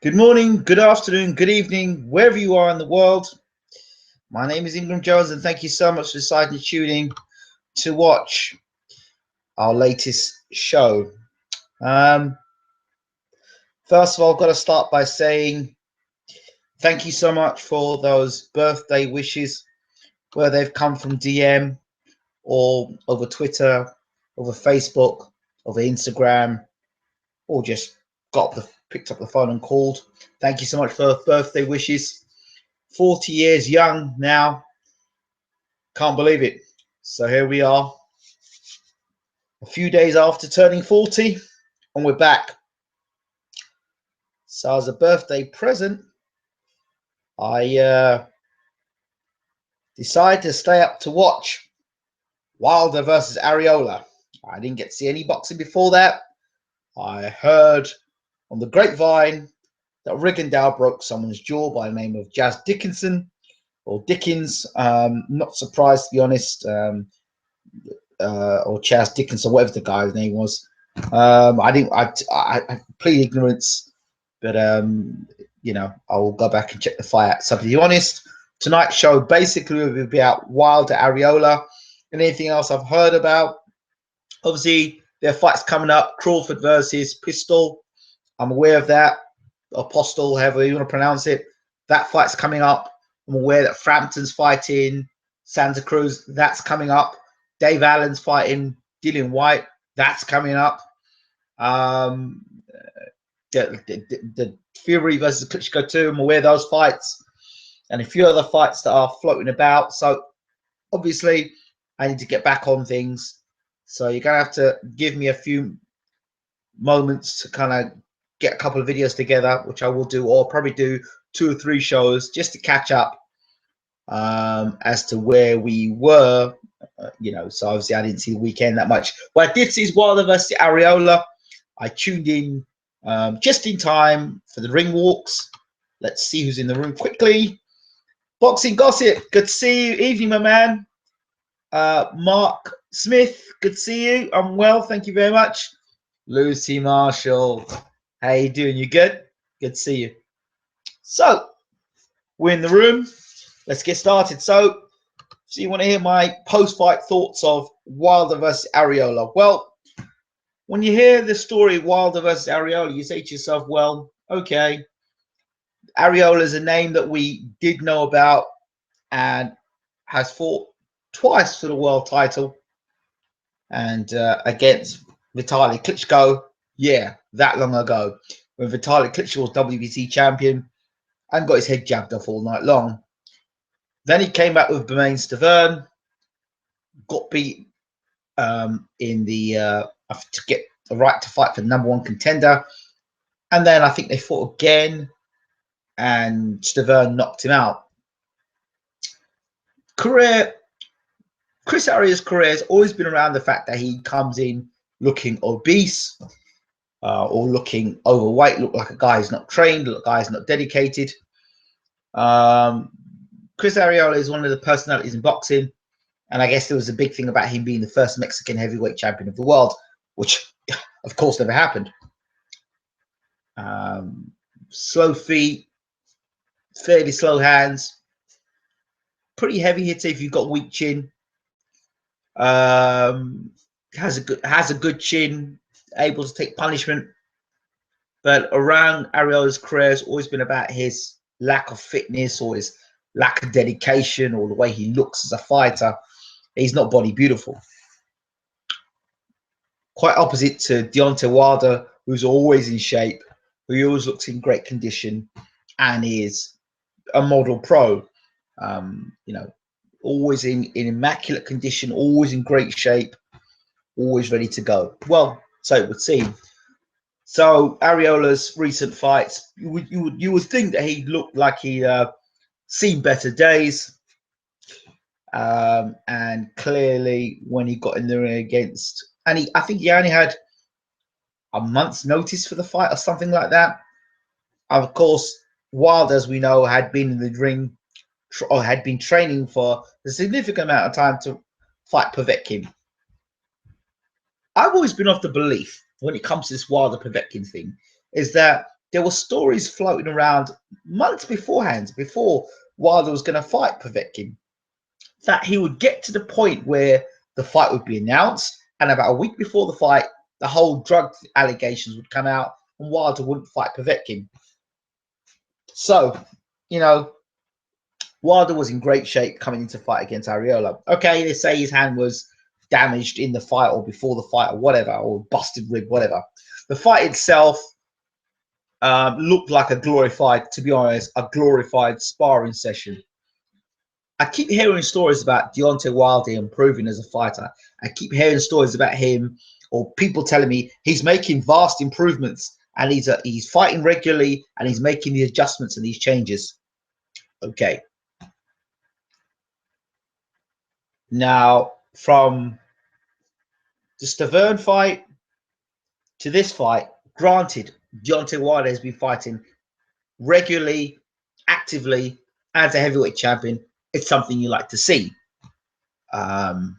Good morning, good afternoon, good evening, wherever you are in the world. My name is Ingram Jones, and thank you so much for deciding to tune in to watch our latest show. Um, First of all, I've got to start by saying thank you so much for those birthday wishes, whether they've come from DM or over Twitter, over Facebook, over Instagram, or just picked up the phone and called. Thank you so much for birthday wishes. 40 years young now. Can't believe it. So here we are, a few days after turning 40, and we're back. So as a birthday present, I decided to stay up to watch Wilder versus Areola. I didn't get to see any boxing before that. I heard on the grapevine that Rigondeaux broke someone's jaw by the name of Jazz Dickinson or Dickens. Not surprised, to be honest. Or Chaz Dickens or whatever the guy's name was. I plead ignorance, but I will go back and check the fight out. So to be honest, tonight's show basically will be about Wilder, Areola, and anything else I've heard about. Obviously, there are fights coming up: Crawford versus Pistol. I'm aware of that. Apostle, however you want to pronounce it. That fight's coming up. I'm aware that Frampton's fighting Santa Cruz. That's coming up. Dave Allen's fighting Dillian White. That's coming up. The Fury versus Klitschko 2. I'm aware of those fights. And a few other fights that are floating about. So, obviously, I need to get back on things. So, you're going to have to give me a few moments to kind of get a couple of videos together, which I will do, or probably do 2 or 3 shows just to catch up as to where we were. So obviously I didn't see the weekend that much. What I did see is Wilder versus Areola. I tuned in just in time for the ring walks. Let's see who's in the room quickly. Boxing Gossip, good to see you. Evening, my man. Mark Smith, good to see you. I'm well, thank you very much. Lucy Marshall, how you doing? You good? Good to see you. So, we're in the room. Let's get started. So you want to hear my post-fight thoughts of Wilder versus Areola? Well, when you hear the story Wilder versus Areola, you say to yourself, well, okay, Areola is a name that we did know about and has fought twice for the world title and against Vitaly Klitschko. Yeah, that long ago, when Vitaly Klitschko was WBC champion and got his head jabbed off all night long. Then he came back with Bermane Stiverne, got beat in the to get the right to fight for #1 contender, and then I think they fought again, and Stiverne knocked him out. Chris Arias' career has always been around the fact that he comes in looking obese or looking overweight, look like a guy who's not trained, look like a guy who's not dedicated. Chris Arreola is one of the personalities in boxing, and I guess there was a big thing about him being the first Mexican heavyweight champion of the world, which, of course, never happened. Slow feet, fairly slow hands, pretty heavy hitter if you've got weak chin. Has a good chin, able to take punishment. But around Ariola's career has always been about his lack of fitness or his lack of dedication or the way he looks as a fighter. He's not body beautiful. Quite opposite to Deontay Wilder, who's always in shape, who always looks in great condition and is a model pro. Always in immaculate condition, always in great shape, always ready to go. Well, so it would seem. So Areola's recent fights, you would think that he looked like he seen better days, and clearly when he got in the ring against, and I think he only had a month's notice for the fight or something like that. Of course, Wilder, as we know, had been in the ring or had been training for a significant amount of time to fight Povetkin. I've always been of the belief when it comes to this Wilder Povetkin thing is that there were stories floating around months beforehand, before Wilder was going to fight Povetkin, that he would get to the point where the fight would be announced, and about a week before the fight, the whole drug allegations would come out, and Wilder wouldn't fight Povetkin. So, you know, Wilder was in great shape coming into fight against Areola. Okay, they say his hand was damaged in the fight or before the fight or whatever, or busted rib, whatever. The fight itself looked like a glorified, to be honest, a glorified sparring session. I keep hearing stories about Deontay Wilder improving as a fighter. I keep hearing stories about him, or people telling me he's making vast improvements, and he's fighting regularly, and he's making the adjustments and these changes. Okay. Now, from the Stavern fight to this fight, granted, Deontay Wilder has been fighting regularly, actively, as a heavyweight champion. It's something you like to see. And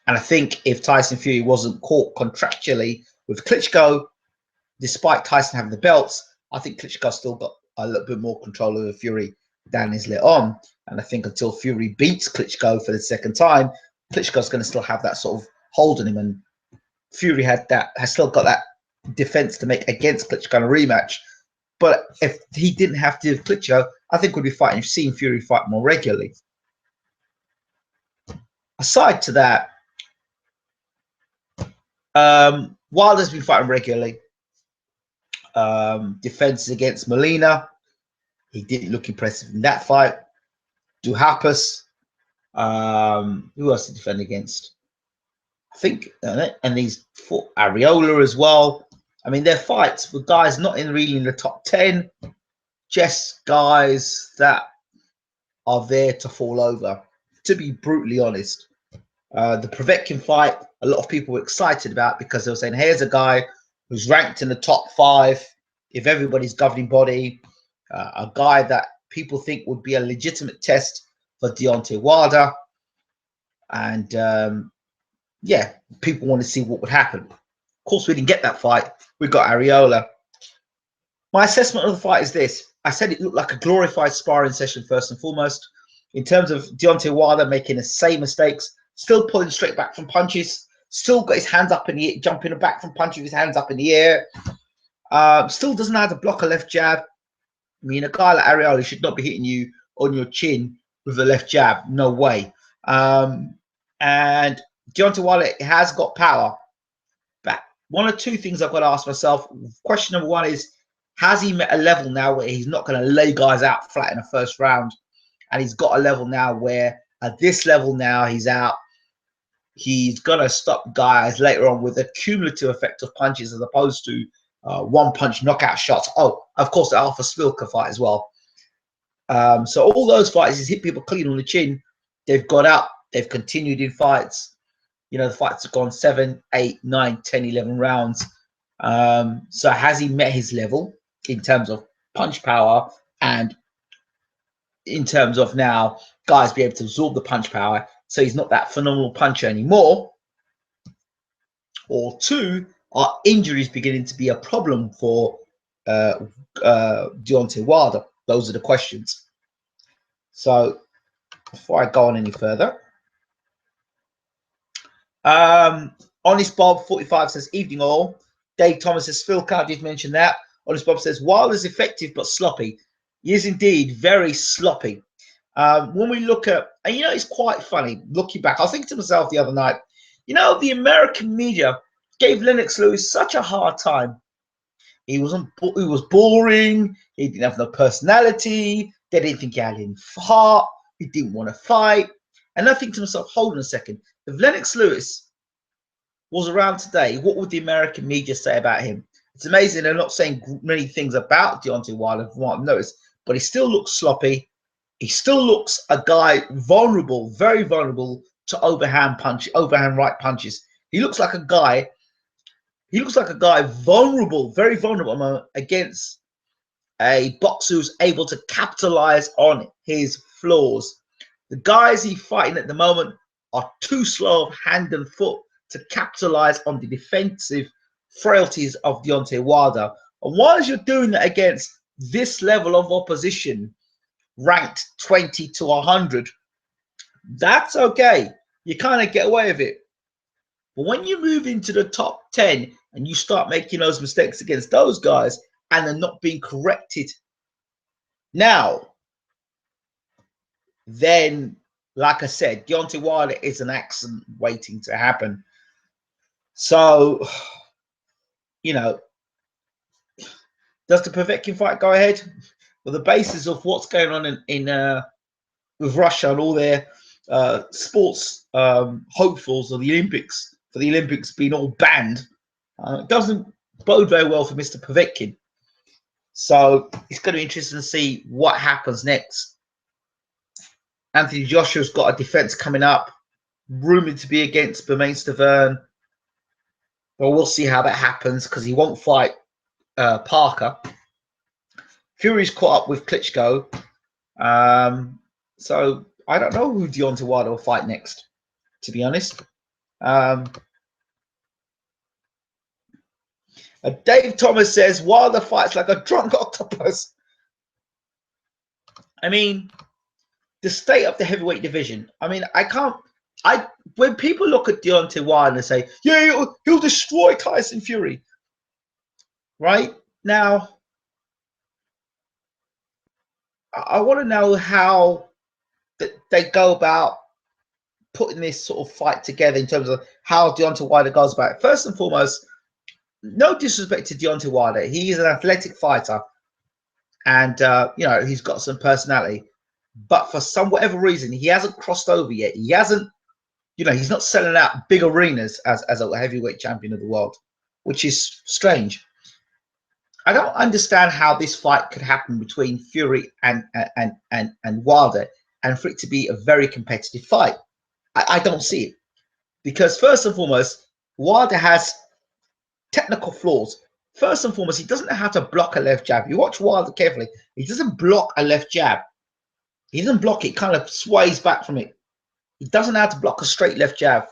I think if Tyson Fury wasn't caught contractually with Klitschko, despite Tyson having the belts, I think Klitschko still got a little bit more control over Fury than is let on. And I think until Fury beats Klitschko for the second time, Klitschko's going to still have that sort of hold on him. And Fury has still got that defense to make against Klitschko in a rematch. But if he didn't have to do Klitschko, I think we'd be fighting, seeing Fury fight more regularly. Aside to that, Wilder's been fighting regularly. Defenses against Molina, he didn't look impressive in that fight. Duhaupas, who else to defend against? I think, and he's fought Areola as well. I mean, their fights with guys not really in the top 10, just guys that are there to fall over, to be brutally honest. The Povetkin fight, a lot of people were excited about because they were saying, here's a guy who's ranked in the top 5, if everybody's governing body, a guy that people think would be a legitimate test for Deontay Wilder. And yeah, people want to see what would happen. Of course, we didn't get that fight. We got Areola. My assessment of the fight is this. I said it looked like a glorified sparring session first and foremost. In terms of Deontay Wilder making the same mistakes, still pulling straight back from punches, still got his hands up in the air, jumping back from punches with his hands up in the air. Still doesn't know how to block a left jab. I mean, a guy like Areola should not be hitting you on your chin with a left jab. No way. And Deontay Wilder has got power. But one or two things I've got to ask myself. Question number one is, has he met a level now where he's not going to lay guys out flat in the first round? And he's got a level now where at this level now he's out. He's going to stop guys later on with a cumulative effect of punches as opposed to one-punch knockout shots. Oh, of course, the Alpha Spilka fight as well. So all those fights, he's hit people clean on the chin. They've got up. They've continued in fights. You know, the fights have gone 7, 8, 9, 10, 11 rounds. So has he met his level in terms of punch power and in terms of now guys be able to absorb the punch power, so he's not that phenomenal puncher anymore? Or two, are injuries beginning to be a problem for Deontay Wilder? Those are the questions. So before I go on any further, Honest Bob 45 says, evening all. Dave Thomas says, Phil Carr did mention that. Honest Bob says, Wilder's effective but sloppy. He is indeed very sloppy. When we look at, and you know, it's quite funny looking back. I was thinking to myself the other night, you know, the American media gave Lennox Lewis such a hard time. He was boring. He didn't have no personality. They didn't think he had any heart. He didn't want to fight. And I think to myself, hold on a second. If Lennox Lewis was around today, what would the American media say about him? It's amazing they're not saying many things about Deontay Wilder from what I've noticed, but he still looks sloppy. He still looks a guy vulnerable, very vulnerable to overhand right punches. He looks like a guy vulnerable, very vulnerable against a boxer who's able to capitalize on his flaws. The guys he's fighting at the moment are too slow of hand and foot to capitalize on the defensive frailties of Deontay Wilder, And while you're doing that against this level of opposition, ranked 20 to 100, that's okay. You kind of get away with it. But when you move into the top 10 and you start making those mistakes against those guys and they're not being corrected now, then, like I said, Deontay Wilder is an accident waiting to happen. So, you know, does the Povetkin fight go ahead? Well, the basis of what's going on in with Russia and all their sports hopefuls of the Olympics, for the Olympics being all banned, doesn't bode very well for Mr. Povetkin. So it's going to be interesting to see what happens next. Anthony Joshua's got a defense coming up, rumored to be against Bermain Stavern. Well, we'll see how that happens because he won't fight Parker. Fury's caught up with Klitschko. So I don't know who Deontay Wilder will fight next, to be honest. Dave Thomas says, Wilder fights like a drunk octopus. I mean, the state of the heavyweight division. I mean, when people look at Deontay Wilder and say, yeah, he'll destroy Tyson Fury. Right? Now, I want to know how they go about putting this sort of fight together in terms of how Deontay Wilder goes about it. First and foremost, no disrespect to Deontay Wilder. He is an athletic fighter and, you know, he's got some personality. But for some whatever reason, he hasn't crossed over yet. He hasn't, you know, he's not selling out big arenas as a heavyweight champion of the world, which is strange. I don't understand how this fight could happen between Fury and Wilder and for it to be a very competitive fight. I don't see it. Because first and foremost, Wilder has technical flaws. First and foremost, he doesn't know how to block a left jab. You watch Wilder carefully. He doesn't block a left jab. He doesn't block it, kind of sways back from it. He doesn't know how to block a straight left jab.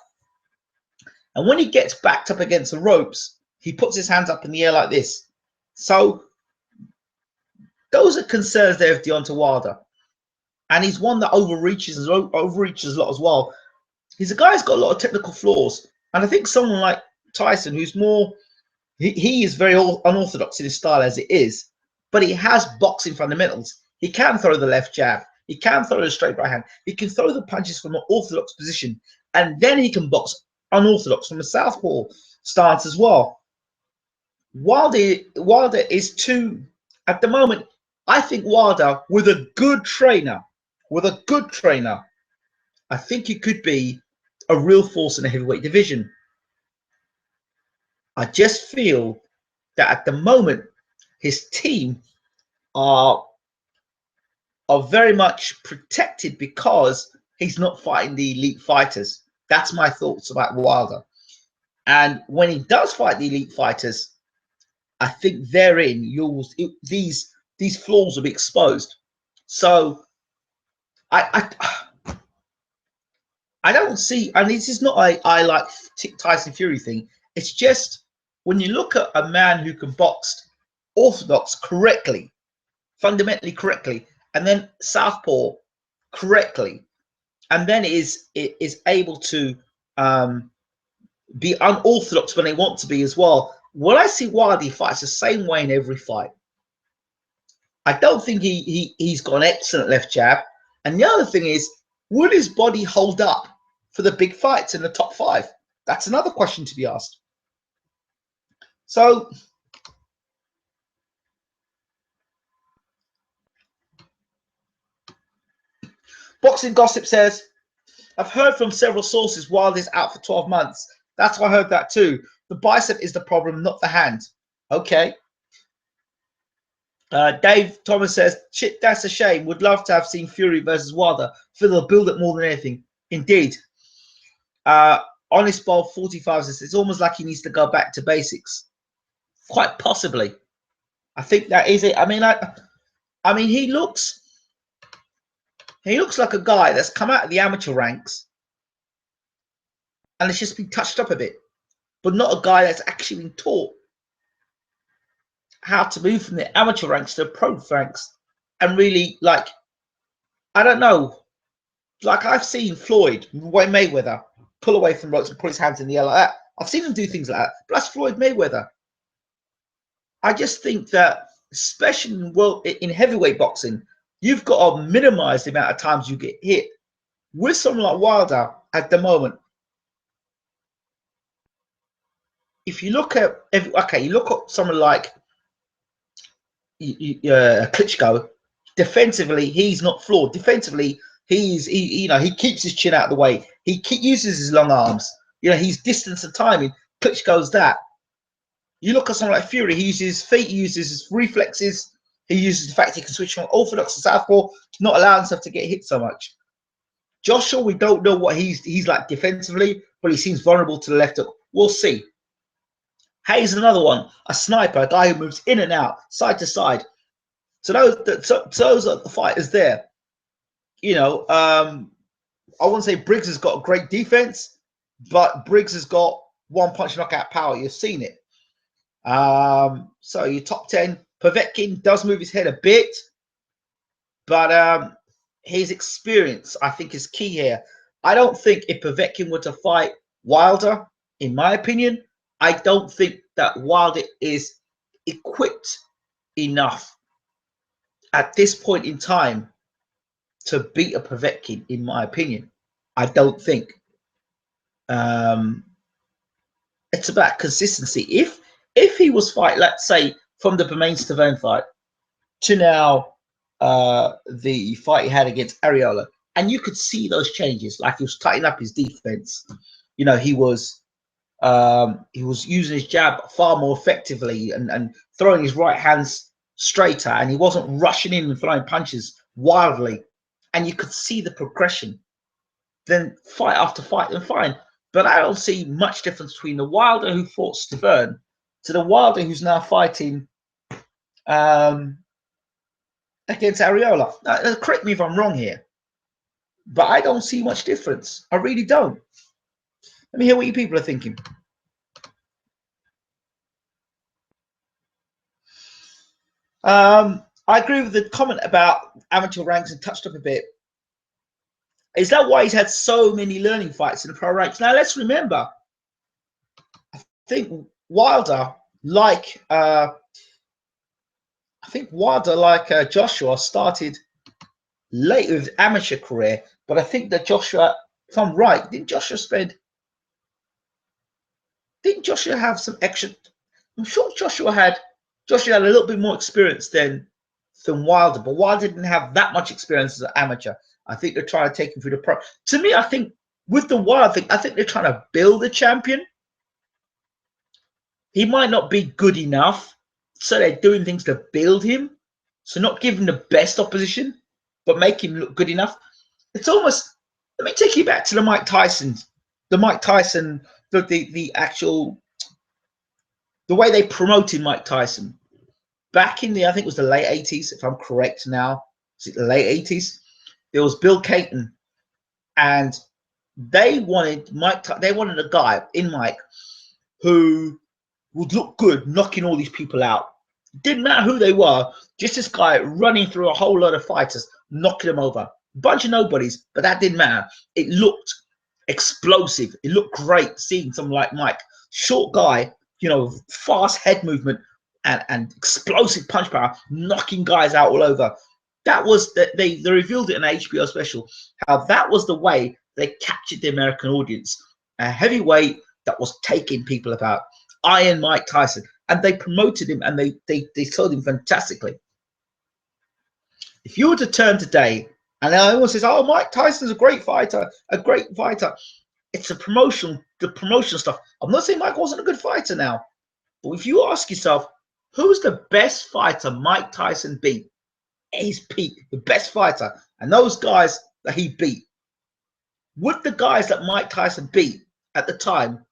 And when he gets backed up against the ropes, he puts his hands up in the air like this. So those are concerns there of Deontay Wilder. And he's one that overreaches a lot as well. He's a guy who's got a lot of technical flaws. And I think someone like Tyson, who's more, he is very unorthodox in his style as it is, but he has boxing fundamentals. He can throw the left jab. He can throw the straight right hand. He can throw the punches from an orthodox position. And then he can box unorthodox from a southpaw stance as well. Wilder is too, at the moment, I think Wilder, with a good trainer, I think he could be a real force in the heavyweight division. I just feel that at the moment, his team are very much protected because he's not fighting the elite fighters. That's my thoughts about Wilder. And when he does fight the elite fighters, I think therein these flaws will be exposed. So I don't see, and this is not I like Tyson Fury thing. It's just when you look at a man who can box orthodox correctly, fundamentally correctly, and then southpaw correctly, and then is able to be unorthodox when they want to be as well. When I see Wilder, he fights the same way in every fight. I don't think he's got an excellent left jab. And the other thing is, will his body hold up for the big fights in the top 5? That's another question to be asked. So Boxing Gossip says, I've heard from several sources Wilder's out for 12 months. That's why I heard that too. The bicep is the problem, not the hand. Okay. Dave Thomas says, shit, that's a shame. Would love to have seen Fury versus Wilder. Feel they'll build it more than anything. Indeed. Honest Ball 45 says, it's almost like he needs to go back to basics. Quite possibly. I think that is it. I mean, he looks like a guy that's come out of the amateur ranks and it's just been touched up a bit, but not a guy that's actually been taught. how to move from the amateur ranks to the pro ranks, and really, like, I don't know, like I've seen Floyd Mayweather pull away from ropes and put his hands in the air like that. I've seen him do things like that, but that's Floyd Mayweather. I just think that, especially in heavyweight boxing, you've got to minimize the amount of times you get hit. With someone like Wilder at the moment, if you look at you look at someone like Klitschko, defensively he's not flawed. Defensively, he keeps his chin out of the way. He uses his long arms. He's distance and timing. Klitschko's that. You look at someone like Fury, he uses his feet, he uses his reflexes, he uses the fact he can switch from orthodox to southpaw to not allow himself to get hit so much. Joshua, we don't know what he's like defensively, but he seems vulnerable to the left hook. We'll see. Hayes is another one, a sniper, a guy who moves in and out, side to side. So those are the fighters there. I wouldn't say Briggs has got a great defense, but Briggs has got one punch knockout power. You've seen it. So your top 10, Povetkin does move his head a bit, but his experience, I think, is key here. I don't think if Povetkin were to fight Wilder, in my opinion, I don't think that Wilder is equipped enough at this point in time to beat a Povetkin, in my opinion. I don't think. It's about consistency. If he was fight, let's say, from the Bermain-Stavern fight to now the fight he had against Areola, and you could see those changes, like he was tightening up his defense. He was using his jab far more effectively and throwing his right hands straighter, and he wasn't rushing in and throwing punches wildly, and you could see the progression. Then fight after fight, then fine. But I don't see much difference between the Wilder who fought Stavern to the Wilder who's now fighting against Areola. Now, correct me if I'm wrong here, but I don't see much difference. I really don't. Let me hear what you people are thinking. I agree with the comment about amateur ranks and touched up a bit. Is that why he's had so many learning fights in the pro ranks? Now, let's remember, I think Wilder, like Joshua, started late with his amateur career, but I think that Joshua, if I'm right, didn't Joshua have some extra? I'm sure Joshua had a little bit more experience than Wilder, but Wilder didn't have that much experience as an amateur. I think they're trying to take him through the pro. To me, I think with the Wilder thing, I think they're trying to build a champion. He might not be good enough, so they're doing things to build him. So not give him the best opposition, but make him look good enough. It's almost, let me take you back to the Mike Tyson, the way they promoted Mike Tyson. Back in I think it was the late 80s, if I'm correct now. Was it the late 80s? There was Bill Caton, and they wanted a guy in Mike who would look good knocking all these people out. Didn't matter who they were, just this guy running through a whole lot of fighters, knocking them over. Bunch of nobodies, but that didn't matter. It looked explosive. It looked great seeing someone like Mike. Short guy, fast head movement and explosive punch power, knocking guys out all over. That was they revealed it in an HBO special, how that was the way they captured the American audience. A heavyweight that was taking people about. Iron Mike Tyson. And they promoted him and they sold him fantastically. If you were to turn today, and everyone says, oh, Mike Tyson's a great fighter. It's the promotional stuff. I'm not saying Mike wasn't a good fighter now, but if you ask yourself, who's the best fighter Mike Tyson beat? His peak, the best fighter, and those guys that he beat, would the guys that Mike Tyson beat at the time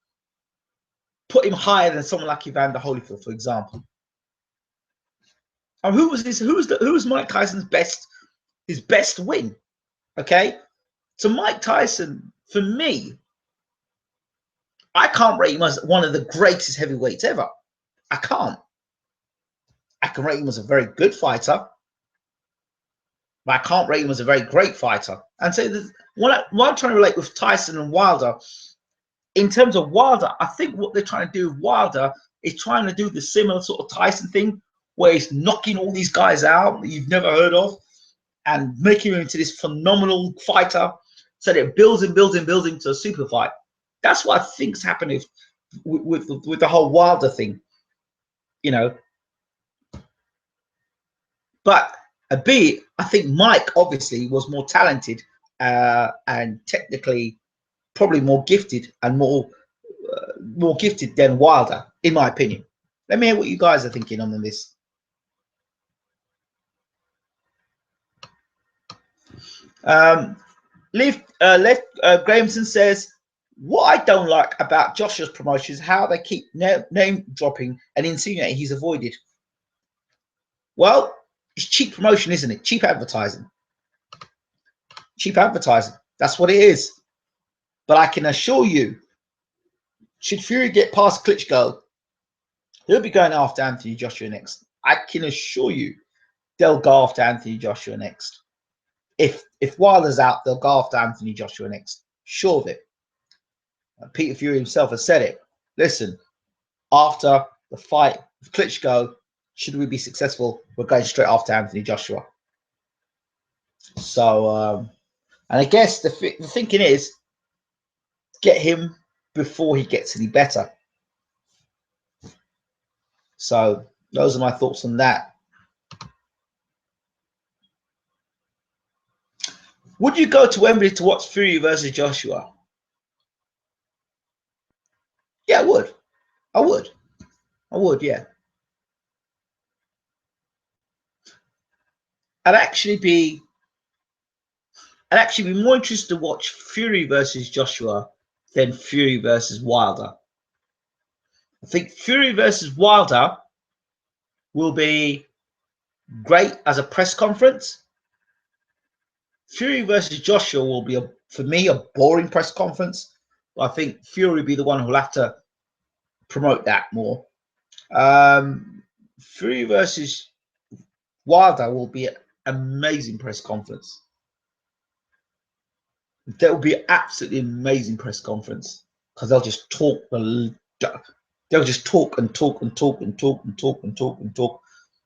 put him higher than someone like Evander Holyfield, for example? And who was Mike Tyson's best win? Okay, so Mike Tyson, for me, I can't rate him as one of the greatest heavyweights ever. I can't. I can rate him as a very good fighter, but I can't rate him as a very great fighter. And so what I'm trying to relate with Tyson and Wilder, in terms of Wilder, I think what they're trying to do with Wilder is trying to do the similar sort of Tyson thing, where he's knocking all these guys out that you've never heard of and making him into this phenomenal fighter, so that it builds and builds and builds into a super fight. That's what I think's happening with the whole Wilder thing, you know. But a B, I think Mike obviously was more talented and technically probably more gifted and more gifted than Wilder, in my opinion. Let me hear what you guys are thinking on this. Grahamson says, what I don't like about Joshua's promotion is how they keep name dropping and insinuating he's avoided. Well, it's cheap promotion, isn't it? Cheap advertising. Cheap advertising. That's what it is. But I can assure you, should Fury get past Klitschko, he'll be going after Anthony Joshua next. I can assure you, they'll go after Anthony Joshua next. If Wilder's out, they'll go after Anthony Joshua next. Sure of it. Peter Fury himself has said it. Listen, after the fight with Klitschko, should we be successful, we're going straight after Anthony Joshua. So, and I guess the thinking is, get him before he gets any better. So those are my thoughts on that. Would you go to Wembley to watch Fury versus Joshua? Yeah, I would. I would. I would, yeah. I'd actually be more interested to watch Fury versus Joshua than Fury versus Wilder. I think Fury versus Wilder will be great as a press conference. Fury versus Joshua will be, for me, a boring press conference. But I think Fury will be the one who'll have to promote that more. Fury versus Wilder will be an amazing press conference. That will be an absolutely amazing press conference because they'll just talk. They'll just talk and talk and talk and talk and talk and talk and talk.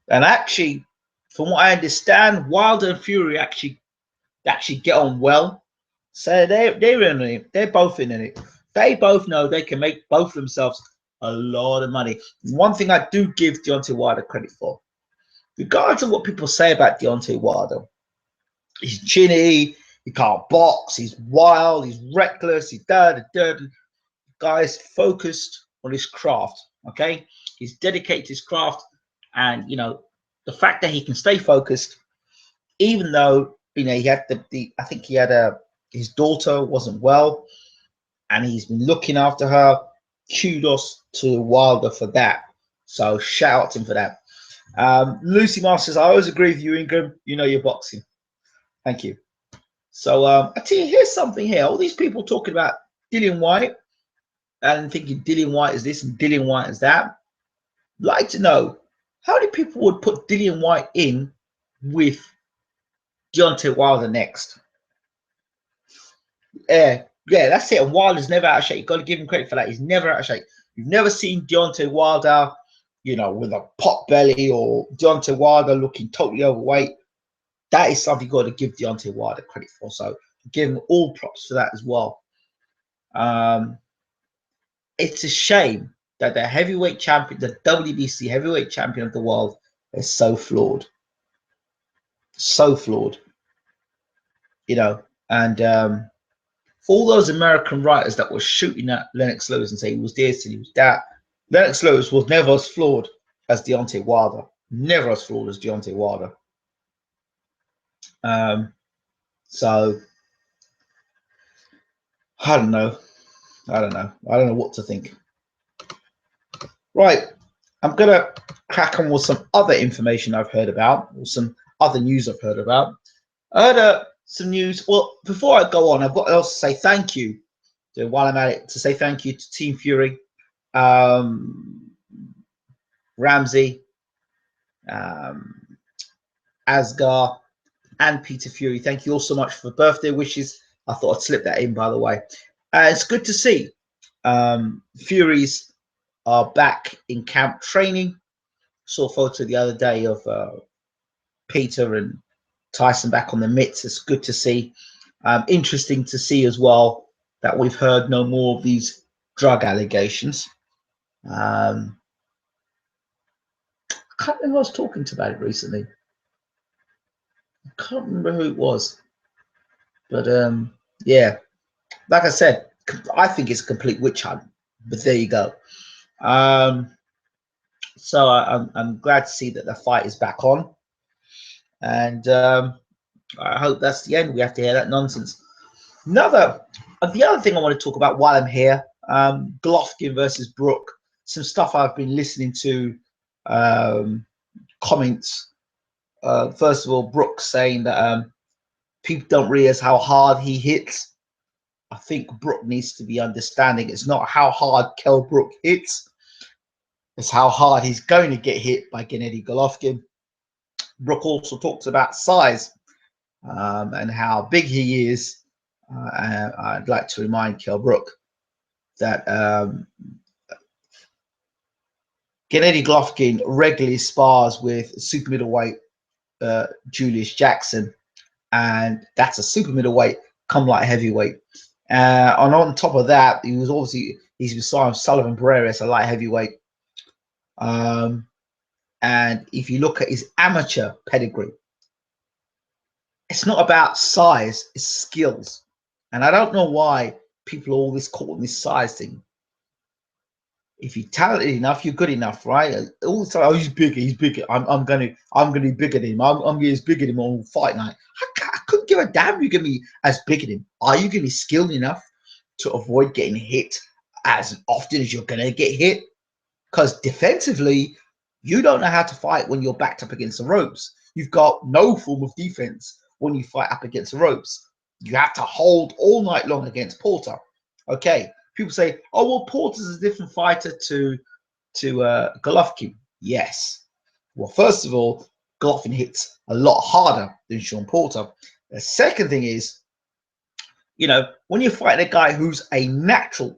And actually, from what I understand, Wilder and Fury actually get on well. So they're in it. They're both in it. They both know they can make both themselves a lot of money. One thing I do give Deontay Wilder credit for, regardless of what people say about Deontay Wilder, he's chinny, he can't box, he's wild, he's reckless, he's the guy's focused on his craft. Okay, he's dedicated to his craft, and you know the fact that he can stay focused, even though you know he had I think he had his daughter wasn't well, and he's been looking after her. Kudos to Wilder for that. So shout out to him for that. Lucy Masters, I always agree with you, Ingram. You know your boxing. Thank you. So I tell you, here's something here. All these people talking about Dillian White and thinking Dillian White is this and Dillian White is that. I'd like to know how many people would put Dillian White in with Deontay Wilder next. Yeah, that's it. And Wilder's never out of shape. You've got to give him credit for that. He's never out of shape. You've never seen Deontay Wilder, you know, with a pot belly or Deontay Wilder looking totally overweight. That is something you've got to give Deontay Wilder credit for. So give him all props for that as well. It's a shame that the heavyweight champion, the WBC heavyweight champion of the world, is so flawed. So flawed. You know, and all those American writers that were shooting at Lennox Lewis and saying he was this and he was that, Lennox Lewis was never as flawed as Deontay Wilder. Never as flawed as Deontay Wilder. So I don't know. I don't know what to think. Right, I'm gonna crack on with some other information I've heard about, or some other news I've heard about. I heard some news. Well, before I go on, I've got to also say thank you while I'm at it, to say thank you to Team Fury, Ramsey, Asgar, and Peter Fury. Thank you all so much for birthday wishes. I thought I'd slip that in, by the way. It's good to see Furies are back in camp training. Saw a photo the other day of Peter and Tyson back on the mitts. It's good to see. Interesting to see as well that we've heard no more of these drug allegations. I can't remember who I was talking to about it recently. I can't remember who it was. But yeah, like I said, I think it's a complete witch hunt. But there you go. So I'm glad to see that the fight is back on. And I hope that's the end. We have to hear that nonsense. The other thing I want to talk about while I'm here, Golovkin versus Brook. Some stuff I've been listening to, comments. First of all, Brook saying that people don't realize how hard he hits. I think Brook needs to be understanding it's not how hard Kell Brook hits, it's how hard he's going to get hit by Gennady Golovkin. Brook also talks about size and how big he is. I'd like to remind Kell Brook that Gennady Golovkin regularly spars with super middleweight Julius Jackson, and that's a super middleweight come light heavyweight. And on top of that, he's beside Sullivan Barreras, a light heavyweight. And if you look at his amateur pedigree, it's not about size, it's skills. And I don't know why people are always caught in this size thing. If you're talented enough, you're good enough, right? All the time, oh, he's bigger. I'm gonna be bigger than him. I'm gonna be as big as him on fight night. I couldn't give a damn. You're gonna be as big as him. Are you gonna be skilled enough to avoid getting hit as often as you're gonna get hit? Because defensively, you don't know how to fight when you're backed up against the ropes. You've got no form of defense when you fight up against the ropes. You have to hold all night long against Porter. Okay. People say, "Oh well, Porter's a different fighter to Golovkin." Yes. Well, first of all, Golovkin hits a lot harder than Sean Porter. The second thing is, when you're fighting a guy who's a natural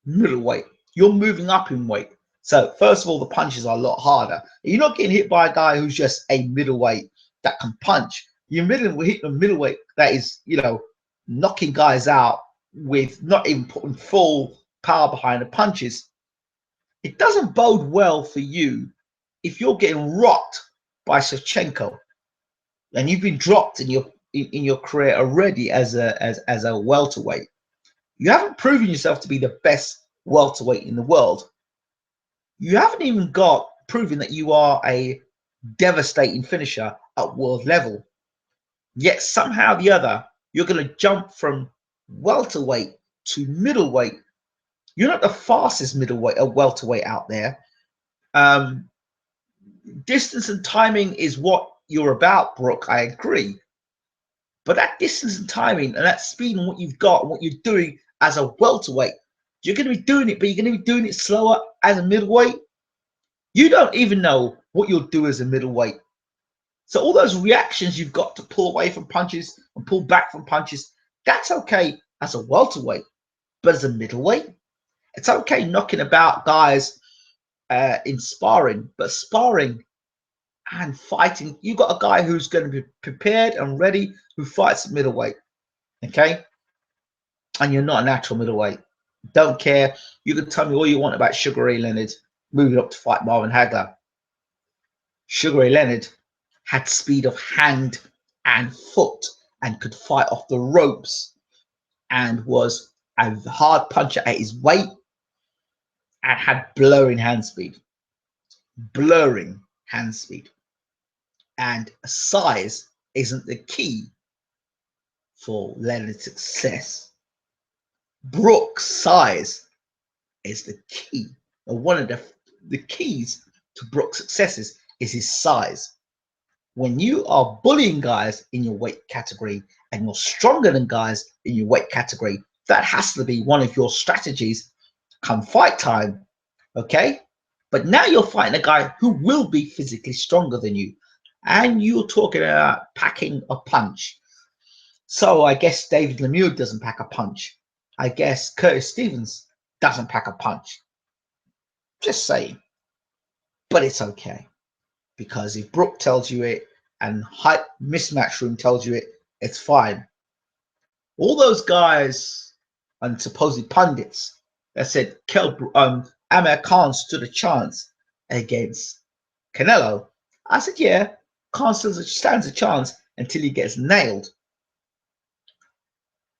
middleweight, you're moving up in weight. So first of all, the punches are a lot harder. You're not getting hit by a guy who's just a middleweight that can punch. You're hitting a middleweight that is, knocking guys out with not even putting full power behind the punches. It doesn't bode well for you if you're getting rocked by Shevchenko and you've been dropped in your career already as a welterweight. You haven't proven yourself to be the best welterweight in the world. You haven't even got proven that you are a devastating finisher at world level. Yet somehow or the other, you're going to jump from welterweight to middleweight. You're not the fastest middleweight or welterweight out there. Distance and timing is what you're about, Brook. I agree. But that distance and timing and that speed and what you've got and what you're doing as a welterweight, you're going to be doing it, but you're going to be doing it slower as a middleweight. You don't even know what you'll do as a middleweight. So all those reactions you've got to pull away from punches and pull back from punches, that's okay as a welterweight. But as a middleweight, it's okay knocking about guys in sparring. But sparring and fighting, you've got a guy who's going to be prepared and ready, who fights at middleweight. Okay? And you're not a natural middleweight. Don't care. You can tell me all you want about Sugar Ray Leonard moving up to fight Marvin Hagler. Sugar Ray Leonard had speed of hand and foot and could fight off the ropes and was a hard puncher at his weight and had blurring hand speed. Blurring hand speed. And size isn't the key for Leonard's success. Brook's size is the key. And one of the keys to Brook's successes is his size. When you are bullying guys in your weight category and you're stronger than guys in your weight category, that has to be one of your strategies come fight time. Okay? But now you're fighting a guy who will be physically stronger than you. And you're talking about packing a punch. So I guess David Lemieux doesn't pack a punch. I guess Curtis Stevens doesn't pack a punch. Just saying. But it's okay. Because if Brook tells you it and Hype Mismatch Room tells you it, it's fine. All those guys and supposed pundits that said Amir Khan stood a chance against Canelo, I said, yeah, Khan stands a chance until he gets nailed.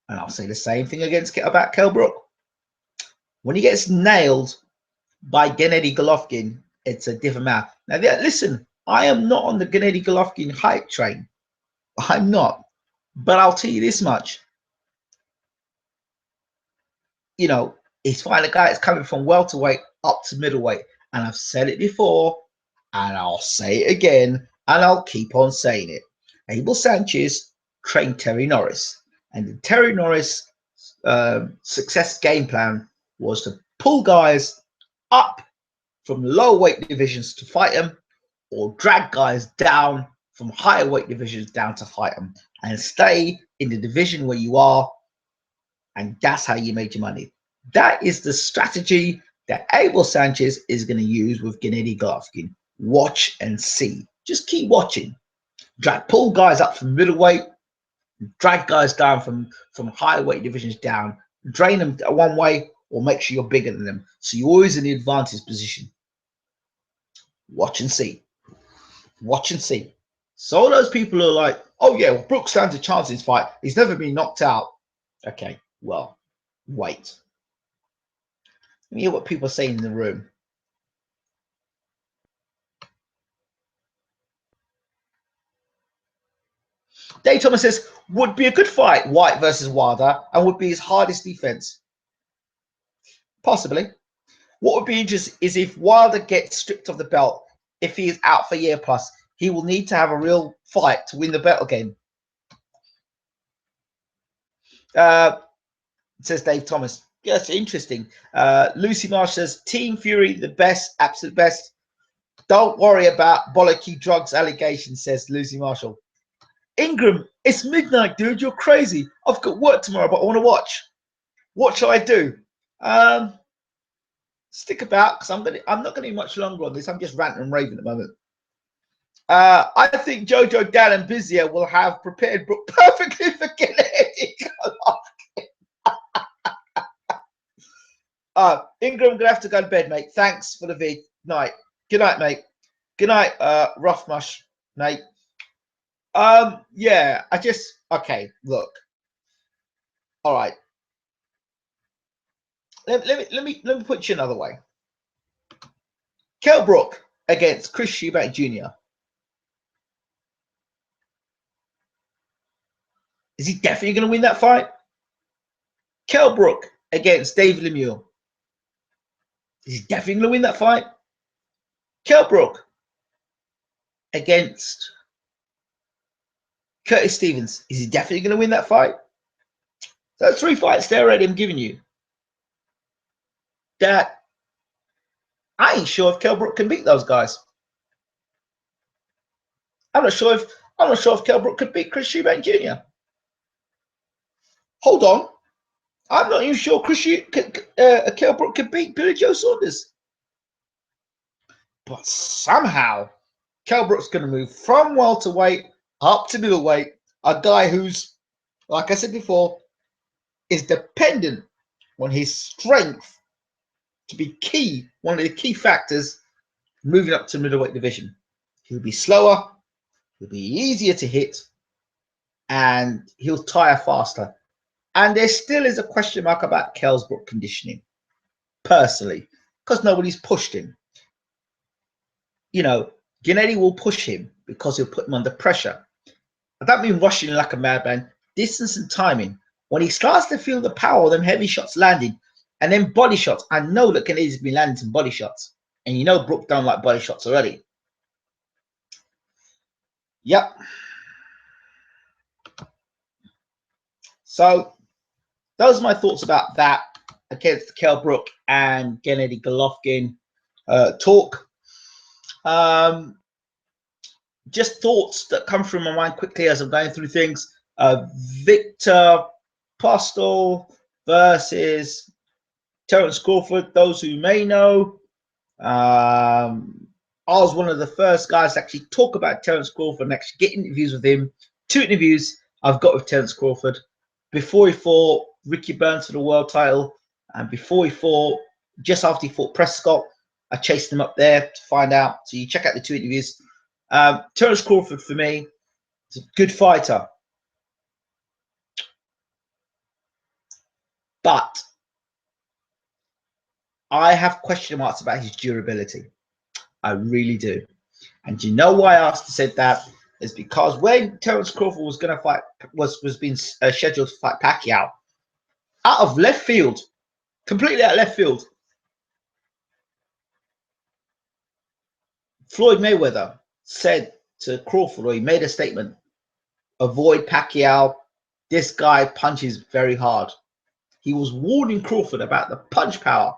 And I'll say the same thing about Kell Brook. When he gets nailed by Gennady Golovkin, it's a different matter. Now, listen, I am not on the Gennady Golovkin hype train. I'm not. But I'll tell you this much. You know, he's fighting a guy that's coming from welterweight up to middleweight. And I've said it before, and I'll say it again, and I'll keep on saying it. Abel Sanchez trained Terry Norris. And the Terry Norris success game plan was to pull guys up from lower weight divisions to fight them, or drag guys down from higher weight divisions down to fight them, and stay in the division where you are, and that's how you make your money. That is the strategy that Abel Sanchez is going to use with Gennady Golovkin. Watch and see. Just keep watching. Pull guys up from middleweight, drag guys down from higher weight divisions down, drain them one way, or make sure you're bigger than them. So you're always in the advantage position. Watch and see. Watch and see. So all those people are like, oh yeah, well, Brook stands a chance in this fight. He's never been knocked out. Okay, well, wait. Let me hear what people are saying in the room. Dave Thomas says, would be a good fight, White versus Wilder, and would be his hardest defense. Possibly. What would be interesting is if Wilder gets stripped of the belt, if he is out for a year plus, he will need to have a real fight to win the belt again. Says Dave Thomas. Yes, interesting. Lucy Marsh says, Team Fury, the best, absolute best. Don't worry about bollocky drugs allegations, says Lucy Marshall. Ingram, it's midnight, dude. You're crazy. I've got work tomorrow, but I want to watch. What shall I do? Stick about, because I'm not going to be much longer on this. I'm just ranting and raving at the moment. I think Jojo, Dan, and Bizia will have prepared Brook perfectly for Gennady Golovkin. Ingram, gonna have to go to bed, mate. Thanks for the vid. Night. Good night, mate. Good night, Rough Mush, mate. Yeah, okay, look. All right. Let me put you another way. Kell Brook against Chris Eubank Jr. Is he definitely going to win that fight? Kell Brook against David Lemieux. Is he definitely going to win that fight? Kell Brook against Curtis Stevens. Is he definitely going to win that fight? So that's 3 fights there already I'm giving you. That I ain't sure if Kell Brook can beat those guys. I'm not sure if Kell Brook could beat Chris Eubank Jr. Hold on. I'm not even sure Kell Brook could beat Billy Joe Saunders. But somehow, Kell Brook's going to move from welterweight up to middleweight. A guy who's, like I said before, is dependent on his strength to be key, one of the key factors moving up to middleweight division. He'll be slower, he'll be easier to hit, and he'll tire faster. And there still is a question mark about Kell Brook's conditioning, personally, because nobody's pushed him. You know, Gennady will push him because he'll put him under pressure. I don't mean rushing like a madman. Distance and timing. When he starts to feel the power of them heavy shots landing, and then body shots, I know that Gennady's been landing some body shots. And you know Brook don't like body shots already. Yep. So those are my thoughts about that against Kell Brook and Gennady Golovkin. talk. Just thoughts that come through my mind quickly as I'm going through things. Victor Postol versus Terence Crawford. Those who may know, I was one of the first guys to actually talk about Terence Crawford and actually get interviews with him. 2 interviews I've got with Terence Crawford before he fought Ricky Burns for the world title, and before he fought, just after he fought Prescott. I chased him up there to find out. So you check out the 2 interviews. Terence Crawford, for me, is a good fighter, but I have question marks about his durability. I really do. And you know why I said that is because when Terence Crawford was going to fight, was being scheduled to fight Pacquiao, out of left field, completely out of left field, Floyd Mayweather said to Crawford, or he made a statement, avoid Pacquiao. This guy punches very hard. He was warning Crawford about the punch power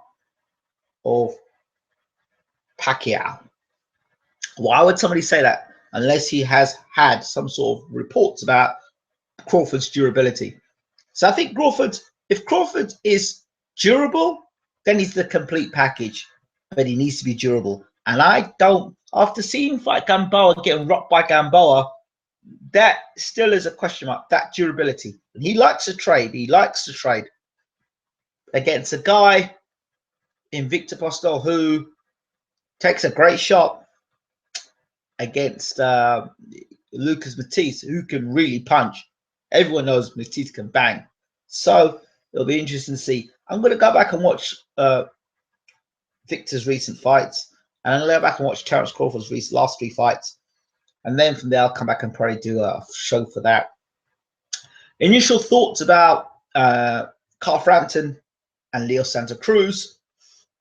of Pacquiao. Why would somebody say that unless he has had some sort of reports about Crawford's durability? So I think if Crawford is durable, then he's the complete package, but he needs to be durable. And I don't, after seeing fight Gamboa, getting rocked by Gamboa, that still is a question mark, that durability. And he likes to trade. He likes to trade against a guy in Victor Postol who takes a great shot against Lucas Matisse, who can really punch. Everyone knows Matisse can bang. So it'll be interesting to see. I'm going to go back and watch Victor's recent fights, and I'm going to go back and watch Terence Crawford's last 3 fights. And then from there, I'll come back and probably do a show for that. Initial thoughts about Carl Frampton and Leo Santa Cruz.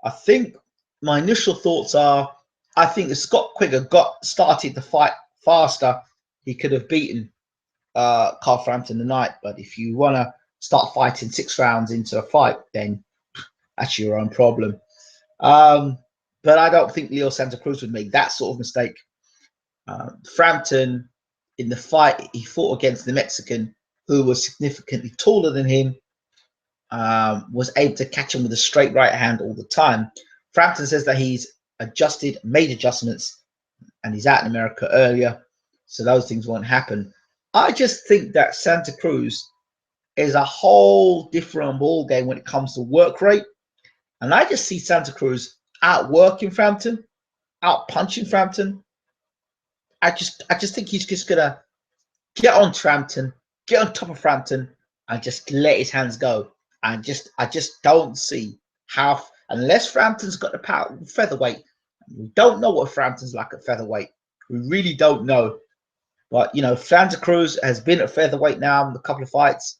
I think my initial thoughts are, I think if Scott Quigger started the fight faster, he could have beaten Carl Frampton tonight. But if you want to start fighting 6 rounds into a fight, then that's your own problem. But I don't think Leo Santa Cruz would make that sort of mistake. Frampton, in the fight, he fought against the Mexican, who was significantly taller than him, was able to catch him with a straight right hand all the time. Frampton says that he's made adjustments, and he's out in America earlier, so those things won't happen. I just think that Santa Cruz is a whole different ball game when it comes to work rate, and I just see Santa Cruz outworking Frampton, out punching Frampton. I just think he's just gonna get on Frampton, get on top of Frampton, and just let his hands go. I just don't see how, unless Frampton's got the power featherweight. We don't know what Frampton's like at featherweight. We really don't know. But you know, Santa Cruz has been at featherweight now in a couple of fights,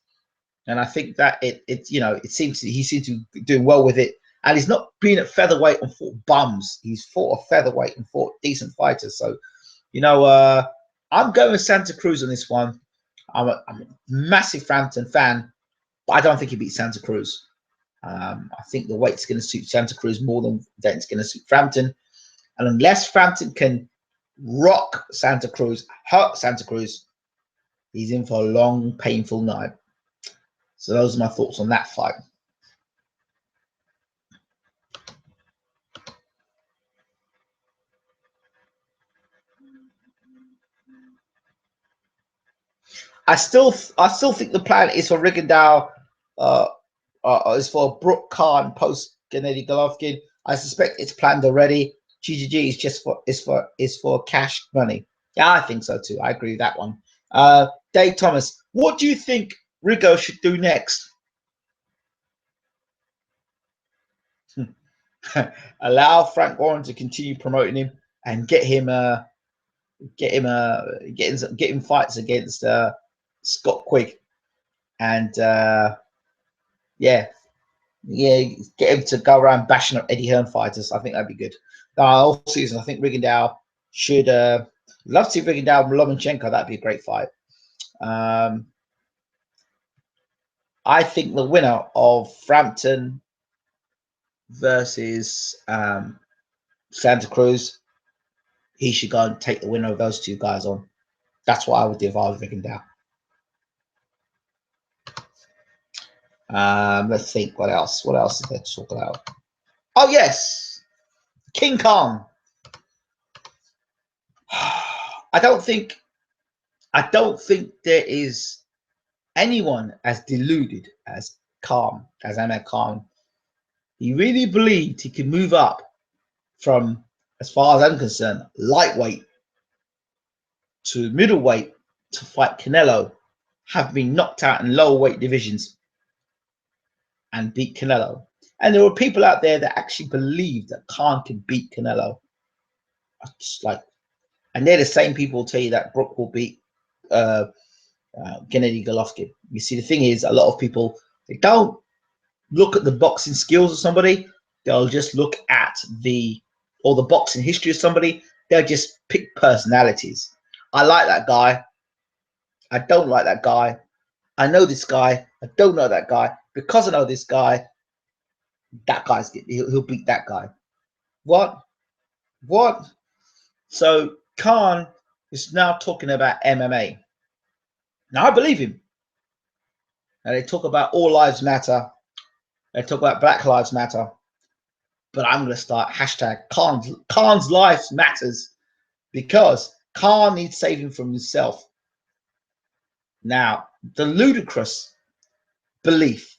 and I think that he seems to be doing well with it. And he's not been at featherweight and fought bums. He's fought a featherweight and fought decent fighters. So, you know, I'm going with Santa Cruz on this one. I'm a massive Frampton fan, but I don't think he beats Santa Cruz. I think the weight's going to suit Santa Cruz more than it's going to suit Frampton. And unless Frampton can rock Santa Cruz, hurt Santa Cruz, he's in for a long, painful night. So those are my thoughts on that fight. I still think the plan is for Rigondeaux, is for Brook Khan post Gennady Golovkin. I suspect it's planned already. GGG is just for cash money. Yeah, I think so too. I agree with that one. Dave Thomas, what do you think Rigo should do next? Allow Frank Warren to continue promoting him and get him fights against Scott Quigg, and get him to go around bashing up Eddie Hearn fighters. I think that'd be good. All season, I think Rigondeaux should love to see Rigondeaux and Lomachenko. That'd be a great fight. I think the winner of Frampton versus Santa Cruz, he should go and take the winner of those two guys on. That's what I would do if I was Rick and Dow. Let's think. What else? What else is there to talk about? Oh yes, King Khan. I don't think there is anyone as deluded as Khan, as Amir Khan. He really believed he could move up from, as far as I'm concerned, lightweight to middleweight to fight Canelo, have been knocked out in lower weight divisions and beat Canelo. And there were people out there that actually believed that Khan could beat Canelo. Just like, and they're the same people who tell you that Brook will beat Gennady Golovkin. You see, the thing is, a lot of people, they don't look at the boxing skills of somebody. They'll just look at the boxing history of somebody. They'll just pick personalities. I like that guy. I don't like that guy. I know this guy. I don't know that guy. Because I know this guy, that guy's he'll beat that guy. What? So Khan is now talking about MMA. Now I believe him. And they talk about all lives matter. They talk about Black Lives Matter. But I'm going to start hashtag Khan's life matters, because Khan needs saving from himself. Now, the ludicrous belief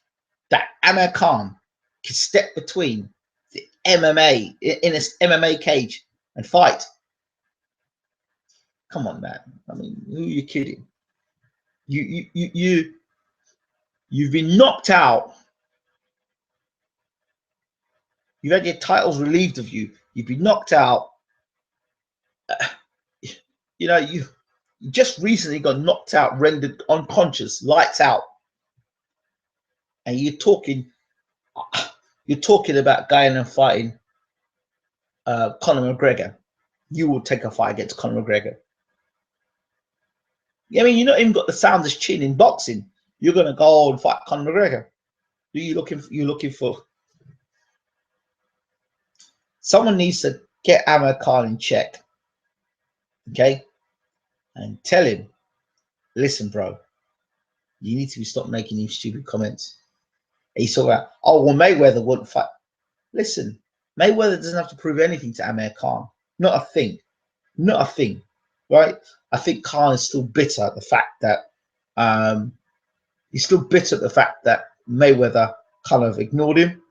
that Amir Khan can step between the MMA in an MMA cage and fight. Come on, man. I mean, who are you kidding? You've been knocked out. You've had your titles relieved of you. You've been knocked out. You know, you just recently got knocked out, rendered unconscious, lights out, and you're talking about going and fighting Conor McGregor. You will take a fight against Conor McGregor. I mean, you're not even got the soundest chin in boxing. You're gonna go and fight Conor McGregor. You're looking for someone needs to get Amir Khan in check, okay, and tell him, listen, bro, you need to stop making these stupid comments. And he's talking about, oh well, Mayweather wouldn't fight. Listen, Mayweather doesn't have to prove anything to Amir Khan. Not a thing. Not a thing. Right? I think Khan is still bitter at the fact that Mayweather kind of ignored him.